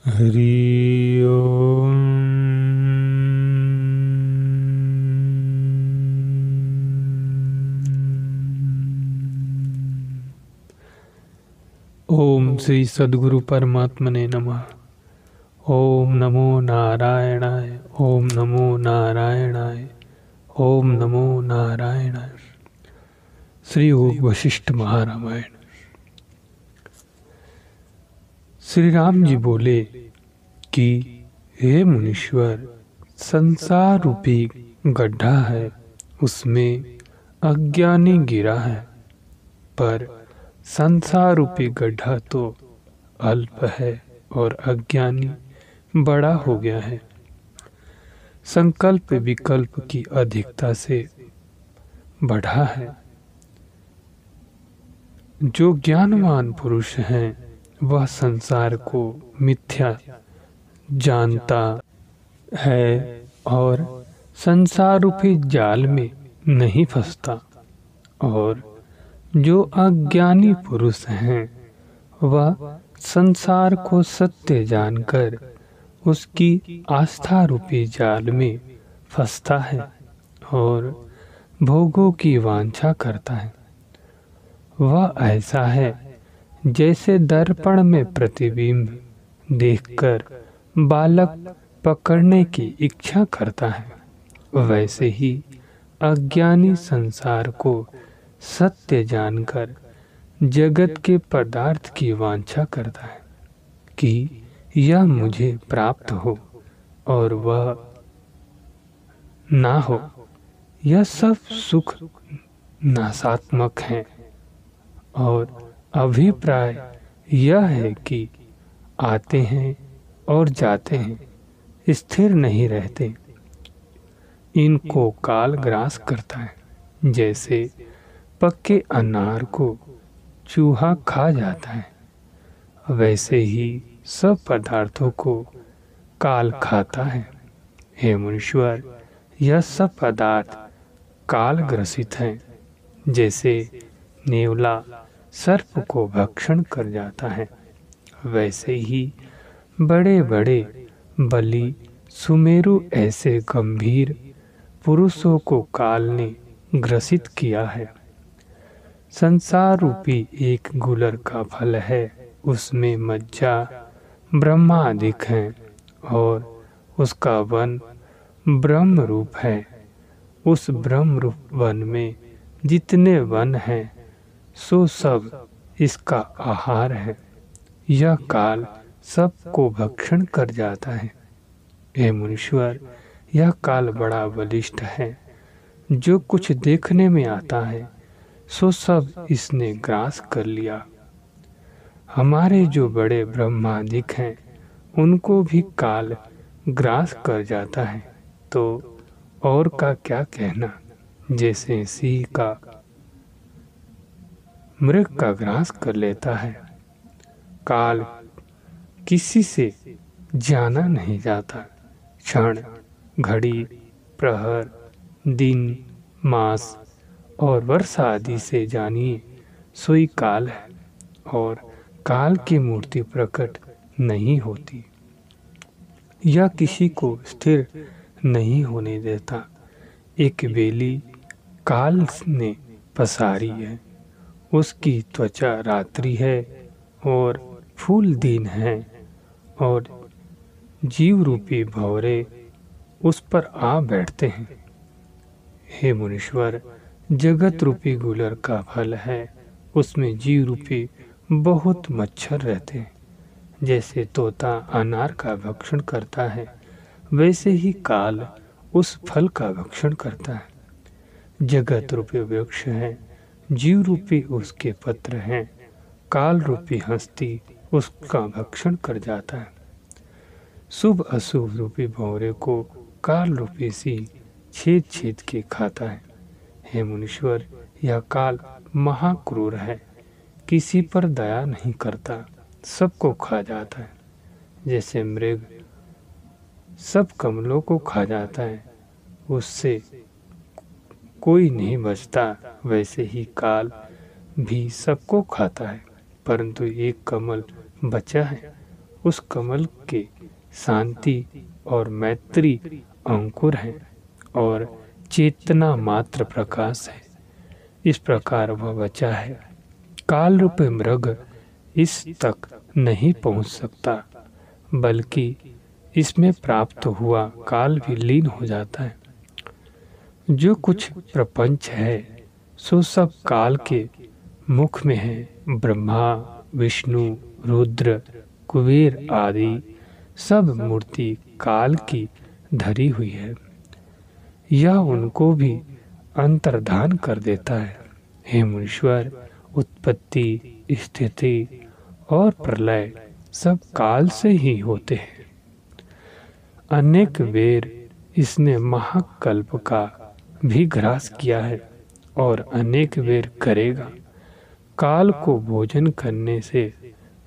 हरि ओम। ओम श्री सद्गुरु परमात्मने नमः। ओम नमो नारायणाय, ओम नमो नारायणाय, ओम नमो नारायणाय। श्री वशिष्ठ महारामायण। श्री राम जी बोले कि हे मुनीश्वर, संसार रूपी गड्ढा है, उसमें अज्ञानी गिरा है, पर संसार रूपी गड्ढा तो अल्प है और अज्ञानी बड़ा हो गया है। संकल्प विकल्प की अधिकता से बढ़ा है। जो ज्ञानवान पुरुष हैं वह संसार को मिथ्या जानता है और संसार रूपी जाल में नहीं फंसता, और जो अज्ञानी पुरुष हैं वह संसार को सत्य जानकर उसकी आस्था रूपी जाल में फंसता है और भोगों की वांछा करता है। वह ऐसा है जैसे दर्पण में प्रतिबिंब देखकर बालक पकड़ने की इच्छा करता है, वैसे ही अज्ञानी संसार को सत्य जानकर जगत के पदार्थ की वांछा करता है कि यह मुझे प्राप्त हो और वह ना हो। यह सब सुख नाशात्मक है और अभिप्राय यह है कि आते हैं और जाते हैं, स्थिर नहीं रहते। इनको काल ग्रास करता है। जैसे पक्के अनार को चूहा खा जाता है, वैसे ही सब पदार्थों को काल खाता है। हे मुनीश्वर, यह सब पदार्थ काल ग्रसित हैं। जैसे नेवला सर्प को भक्षण कर जाता है, वैसे ही बड़े बड़े बलि सुमेरु ऐसे गंभीर पुरुषों को काल ने ग्रसित किया है। संसार रूपी एक गुलर का फल है, उसमें मज्जा ब्रह्मा अधिक है और उसका वन ब्रह्म रूप है। उस ब्रह्म रूप वन में जितने वन हैं सो सब इसका आहार है। यह काल सबको भक्षण कर जाता है। हे मुनीश्वर, यह काल बड़ा बलिष्ठ है। जो कुछ देखने में आता है सो सब इसने ग्रास कर लिया। हमारे जो बड़े ब्रह्मादिक हैं उनको भी काल ग्रास कर जाता है, तो और का क्या कहना। जैसे सिंह का मृग का ग्रास कर लेता है। काल किसी से जाना नहीं जाता। क्षण, घड़ी, प्रहर, दिन, मास और वर्ष आदि से जानिए सोई काल है, और काल की मूर्ति प्रकट नहीं होती। यह किसी को स्थिर नहीं होने देता। एक बेली काल ने पसारी है, उसकी त्वचा रात्रि है और फूल दिन है, और जीव रूपी भंवरे उस पर आ बैठते हैं। हे मुनीश्वर, जगत रूपी गुलर का फल है, उसमें जीव रूपी बहुत मच्छर रहते हैं। जैसे तोता अनार का भक्षण करता है, वैसे ही काल उस फल का भक्षण करता है। जगत रूपी वृक्ष है, जीव रूपी उसके पत्र हैं, काल रूपी हस्ती उसका भक्षण कर जाता है। शुभ अशुभ रूपी भंवरे को काल रूपी सी छेद छेद के खाता है। हे मुनीश्वर, यह काल महाक्रूर है, किसी पर दया नहीं करता, सबको खा जाता है। जैसे मृग सब कमलों को खा जाता है, उससे कोई नहीं बचता, वैसे ही काल भी सबको खाता है। परंतु एक कमल बचा है, उस कमल के शांति और मैत्री अंकुर है और चेतना मात्र प्रकाश है। इस प्रकार वह बचा है। काल रूपी मृग इस तक नहीं पहुंच सकता, बल्कि इसमें प्राप्त हुआ काल भी लीन हो जाता है। जो कुछ प्रपंच है सो सब काल के मुख में है। ब्रह्मा, विष्णु, रुद्र, कुबेर आदि सब मूर्ति काल की धरी हुई है। यह उनको भी अंतर्धान कर देता है। हे मुनीश्वर, उत्पत्ति, स्थिति और प्रलय सब काल से ही होते हैं। अनेक बेर इसने महाकल्प का भी ग्रास किया है और अनेक बेर करेगा। काल को भोजन करने से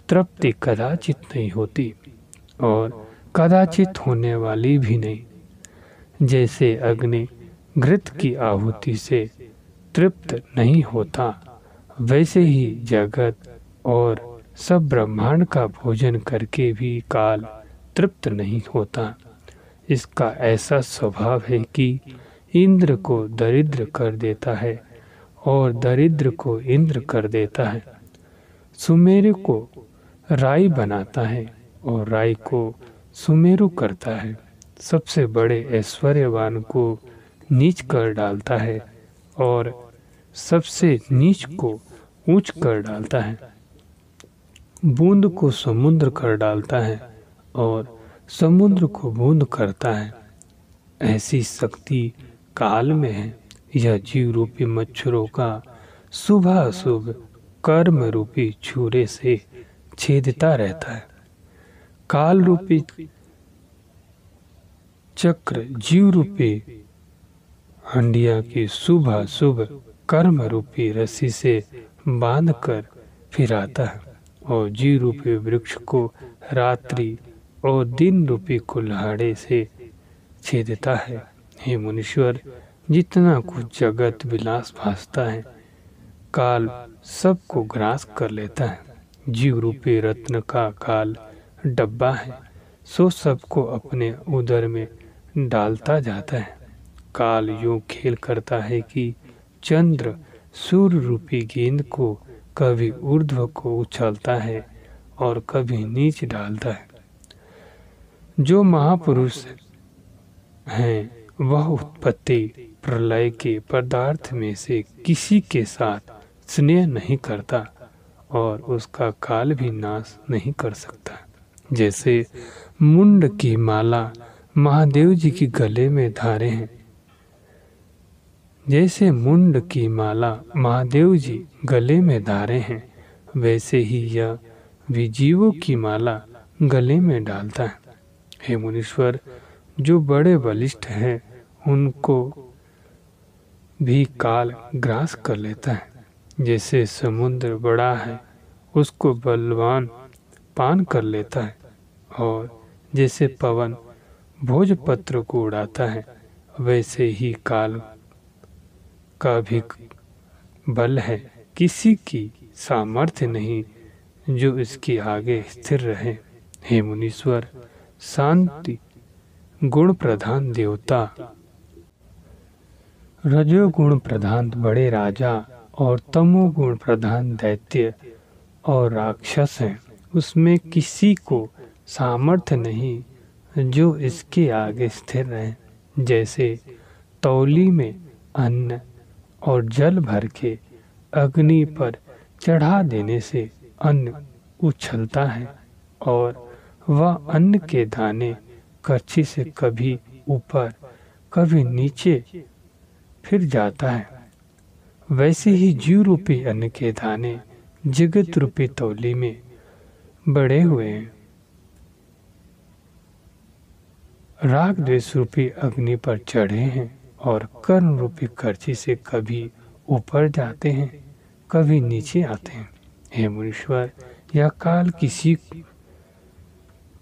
तृप्ति कदाचित नहीं होती और कदाचित होने वाली भी नहीं। जैसे अग्नि घृत की आहुति से तृप्त नहीं होता, वैसे ही जगत और सब ब्रह्मांड का भोजन करके भी काल तृप्त नहीं होता। इसका ऐसा स्वभाव है कि इंद्र को दरिद्र कर देता है और दरिद्र को इंद्र कर देता है। सुमेरु को राई बनाता है और राई को सुमेरु करता है। सबसे बड़े ऐश्वर्यवान को नीच कर डालता है और सबसे नीच को ऊंच कर डालता है। बूंद को समुद्र कर डालता है और समुद्र को बूंद करता है। ऐसी शक्ति काल में है। यह जीव रूपी मच्छरों का शुभ अशुभ कर्म रूपी छुरे से छेदता रहता है। काल रूपी चक्र जीव रूपी हंडिया की शुभ अशुभ कर्म रूपी रस्सी से बांधकर फिराता है और जीव रूपी वृक्ष को रात्रि और दिन रूपी कुल्हाड़े से छेदता है। हे मुनीश्वर, जितना कुछ जगत विलास भासता है, काल सबको ग्रास कर लेता है। जीव रूपी रत्न का काल डब्बा है, सो सबको अपने उदर में डालता जाता है। काल यूं खेल करता है कि चंद्र सूर्य रूपी गेंद को कभी ऊर्ध्व को उछालता है और कभी नीच डालता है। जो महापुरुष हैं वह उत्पत्ति प्रलय के पदार्थ में से किसी के साथ स्नेह नहीं करता और उसका काल भी नाश नहीं कर सकता। जैसे मुंड की माला महादेव जी के गले में धारे हैं, जैसे मुंड की माला महादेव जी गले में धारे हैं, वैसे ही यह भी जीवों की माला गले में डालता है। हे मुनीश्वर, जो बड़े बलिष्ठ हैं उनको भी काल ग्रास कर लेता है। जैसे समुद्र बड़ा है उसको बलवान पान कर लेता है, और जैसे पवन भोजपत्र को उड़ाता है, वैसे ही काल का भी बल है। किसी की सामर्थ्य नहीं जो इसके आगे स्थिर रहे। हे मुनीश्वर, शांति गुण प्रधान देवता, रजोगुण प्रधान बड़े राजा और तमोगुण प्रधान दैत्य और राक्षस हैं। उसमें किसी को सामर्थ्य नहीं जो इसके आगे स्थिर रहे। जैसे तौली में अन्न और जल भर के अग्नि पर चढ़ा देने से अन्न उछलता है, और वह अन्न के दाने करछी से कभी ऊपर कभी नीचे फिर जाता है, वैसे ही जीव रूपी अन्न के दाने जगत रूपी तौली में बढ़े हुए हैं। राग द्वेष रूपी अग्नि पर चढ़े हैं और कर्म रूपी करछी से कभी ऊपर जाते हैं, कभी नीचे आते हैं। हे मुनीश्वर, यह काल किसी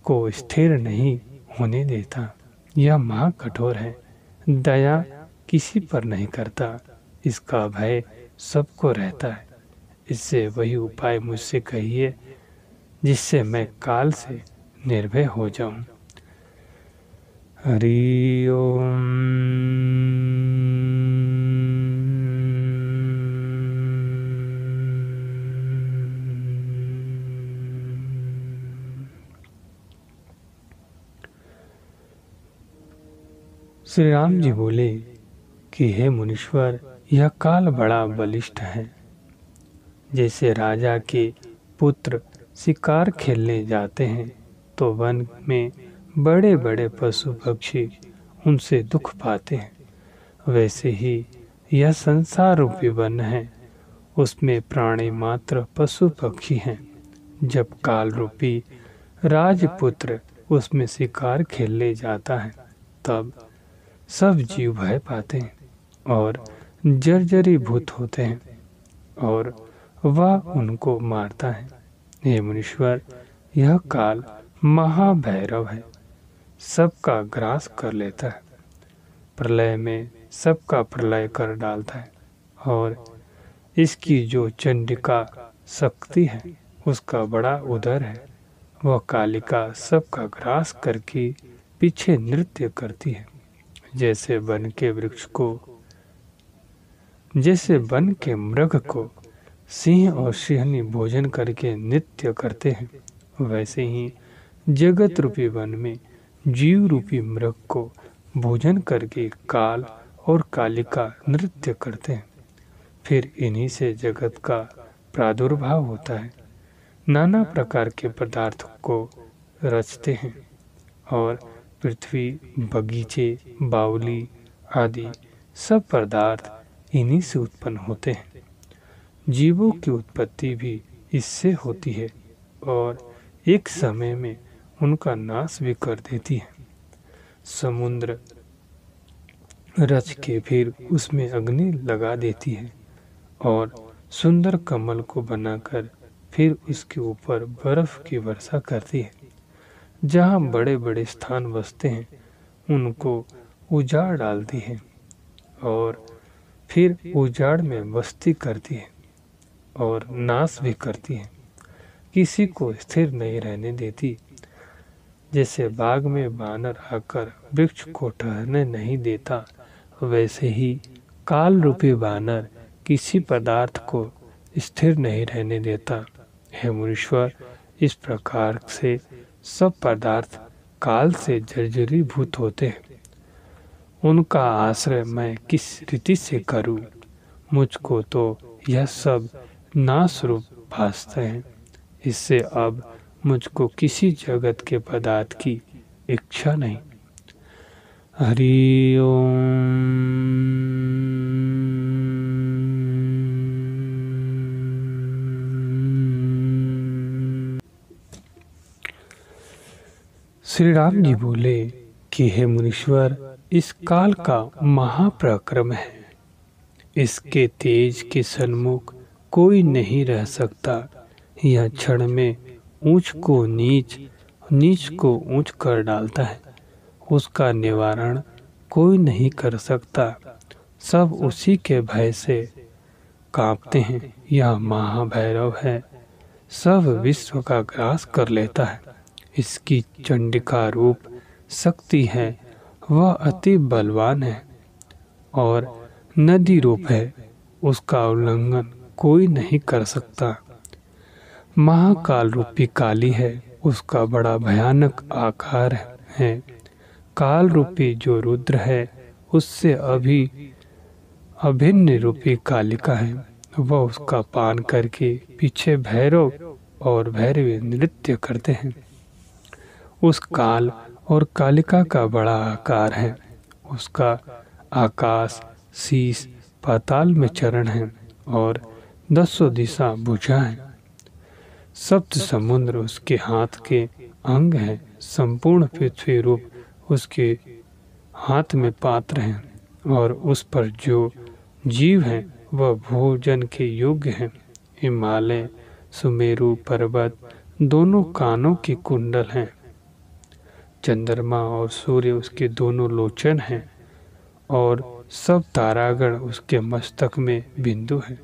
को स्थिर नहीं होने देता। यह महाकठोर है, दया किसी पर नहीं करता। इसका भय सबको रहता है। इससे वही उपाय मुझसे कहिए जिससे मैं काल से निर्भय हो जाऊं। हरि ओम। श्री राम जी बोले कि हे मुनीश्वर, यह काल बड़ा बलिष्ठ है। जैसे राजा के पुत्र शिकार खेलने जाते हैं तो वन में बड़े बड़े पशु पक्षी उनसे दुख पाते हैं, वैसे ही यह संसार रूपी वन है, उसमें प्राणी मात्र पशु पक्षी हैं। जब काल रूपी राजपुत्र उसमें शिकार खेलने जाता है तब सब जीव भय पाते हैं और जर्जरीभूत होते हैं, और वह उनको मारता है। हे मुनीश्वर, यह काल महाभैरव है, सबका ग्रास कर लेता है, प्रलय में सबका प्रलय कर डालता है, और इसकी जो चंडिका शक्ति है उसका बड़ा उदर है। वह कालिका सबका ग्रास करके पीछे नृत्य करती है। जैसे वन के वृक्ष को, जैसे वन के मृग को सिंह और सिंहनी भोजन करके नृत्य करते हैं, वैसे ही जगत रूपी वन में जीव रूपी मृग को भोजन करके काल और कालिका नृत्य करते हैं। फिर इन्हीं से जगत का प्रादुर्भाव होता है। नाना प्रकार के पदार्थों को रचते हैं, और पृथ्वी, बगीचे, बावली आदि सब पदार्थ इन्हीं से उत्पन्न होते हैं। जीवों की उत्पत्ति भी इससे होती है, और एक समय में उनका नाश भी कर देती है। समुद्र रच के फिर उसमें अग्नि लगा देती है, और सुंदर कमल को बनाकर फिर उसके ऊपर बर्फ की वर्षा करती है। जहाँ बड़े बड़े स्थान बसते हैं उनको उजाड़ डालती है, और फिर उजाड़ में बस्ती करती है और नाश भी करती है। किसी को स्थिर नहीं रहने देती। जैसे बाग में बानर आकर वृक्ष को ठहरने नहीं देता, वैसे ही काल रूपी बानर किसी पदार्थ को स्थिर नहीं रहने देता। हे मुनीश्वर, इस प्रकार से सब पदार्थ काल से जर्जरीभूत होते हैं। उनका आश्रय मैं किस रीति से करूं? मुझको तो यह सब नाश रूप भासते हैं। इससे अब मुझको किसी जगत के पदार्थ की इच्छा नहीं। हरि ओम। श्री राम जी बोले कि हे मुनीश्वर, इस काल का महापराक्रम है। इसके तेज के सन्मुख कोई नहीं रह सकता। यह क्षण में ऊंच को नीच, नीच को ऊंच कर डालता है। उसका निवारण कोई नहीं कर सकता। सब उसी के भय से कांपते हैं। यह महाभैरव है, सब विश्व का ग्रास कर लेता है। इसकी चंडिका रूप शक्ति है, वह अति बलवान है और नदी रूप है, उसका उल्लंघन कोई नहीं कर सकता। महाकाल रूपी काली है, उसका बड़ा भयानक आकार है। काल रूपी जो रुद्र है, उससे अभिन्न रूपी कालिका है। वह उसका पान करके पीछे भैरव और भैरवी नृत्य करते हैं। उस काल और कालिका का बड़ा आकार है। उसका आकाश, शीश, पाताल में चरण है और 10 दिशा भुजा है। सप्त समुद्र उसके हाथ के अंग है। संपूर्ण पृथ्वी रूप उसके हाथ में पात्र हैं और उस पर जो जीव है वह भोजन के योग्य है। हिमालय, सुमेरु पर्वत दोनों कानों की कुंडल हैं। चंद्रमा और सूर्य उसके दोनों लोचन हैं और सब तारागण उसके मस्तक में बिंदु हैं।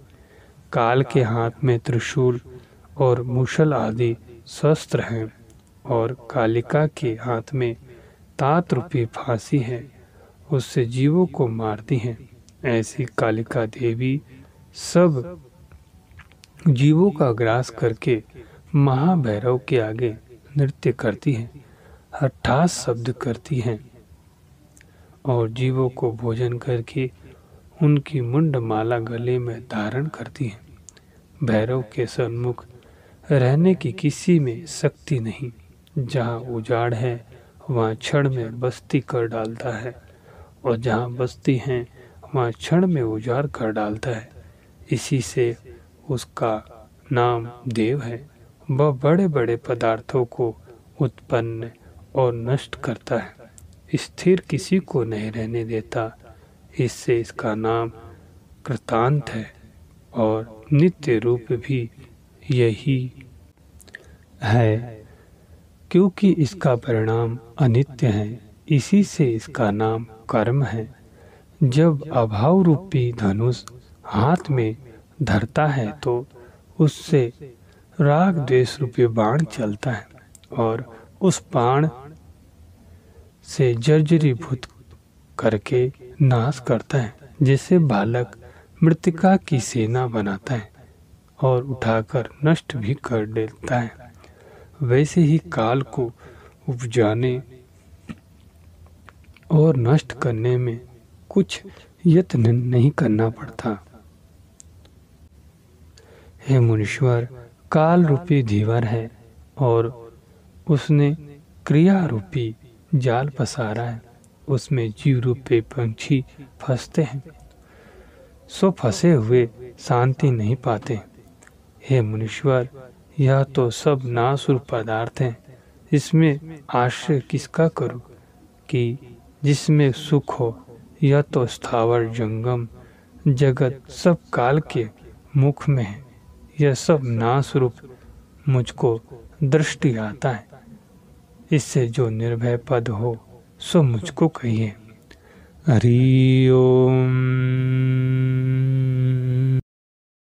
काल के हाथ में त्रिशूल और मूसल आदि शस्त्र हैं और कालिका के हाथ में तात रूपी फांसी है, उससे जीवों को मारती है। ऐसी कालिका देवी सब जीवों का ग्रास करके महाभैरव के आगे नृत्य करती है, हठास शब्द करती है और जीवों को भोजन करके उनकी मुंड माला गले में धारण करती है। भैरव के सन्मुख रहने की किसी में शक्ति नहीं। जहाँ उजाड़ है वहाँ क्षण में बस्ती कर डालता है और जहाँ बस्ती है वहाँ क्षण में उजाड़ कर डालता है। इसी से उसका नाम देव है। वह बड़े बड़े पदार्थों को उत्पन्न और नष्ट करता है, स्थिर किसी को नहीं रहने देता। इससे इसका नाम कृतांत है और नित्य रूप भी यही है, क्योंकि इसका परिणाम अनित्य है। इसी से इसका नाम कर्म है। जब अभाव रूपी धनुष हाथ में धरता है तो उससे राग द्वेष रूपी बाण चलता है और उस बाण से जर्जरीभूत करके नाश करता है। जैसे बालक मृतिका की सेना बनाता है और उठाकर नष्ट भी कर देता है, वैसे ही काल को उपजाने और नष्ट करने में कुछ यत्न नहीं करना पड़ता। हे मुनीश्वर, काल रूपी धीवर है और उसने क्रिया रूपी जाल पसारा है। उसमें जीव रूपी पंछी फंसते हैं, सो फंसे हुए शांति नहीं पाते। हे मुनीश्वर, यह तो सब नासुर पदार्थ हैं। इसमें आश्रय किसका करूं कि जिसमें सुख हो। यह तो स्थावर जंगम जगत सब काल के मुख में है। यह सब नाश रूप मुझको दृष्टि आता है। इससे जो निर्भय पद हो सो मुझको कहिए। हरि ओम।